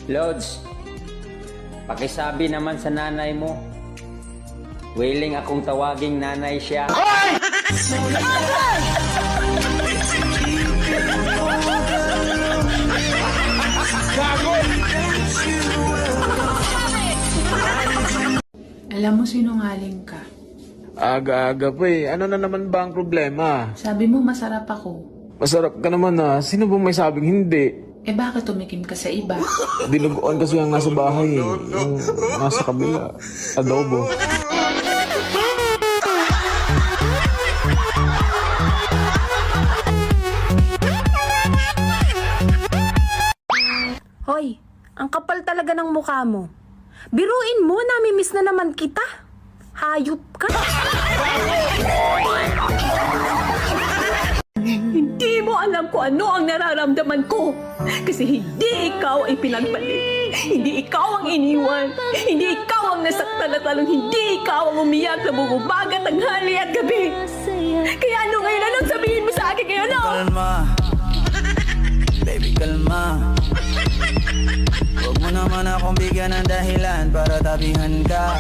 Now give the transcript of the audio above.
Lods, pakisabi naman sa nanay mo. Willing akong tawaging nanay siya. Alam mo sinungaling ka. Aga-aga pa eh. Ano na naman ba ang problema? Sabi mo masarap ako. Masarap ka naman ah. Sino ba may sabing hindi? Eh bakit tumikim ka sa iba? Dinuguan kasi ang nasa bahay eh. Yung nasa kabila. Adobo. Hoy, ang kapal talaga ng mukha mo. Biruin mo, namimiss na naman kita. Hayop ka. Hindi mo alam kung ano ang nararamdaman ko. Kasi hindi ikaw ay pinagpalit. Hindi ikaw ang iniwan. Hindi ikaw ang nasaktan at lalong hindi ikaw ang umiyak na bububaga tanghali at gabi. Kaya ano ngayon? Anong sabihin mo sa akin ngayon? No? Kalma, baby kalma. Huwag mo naman akong bigyan ng dahilan para tabihan ka.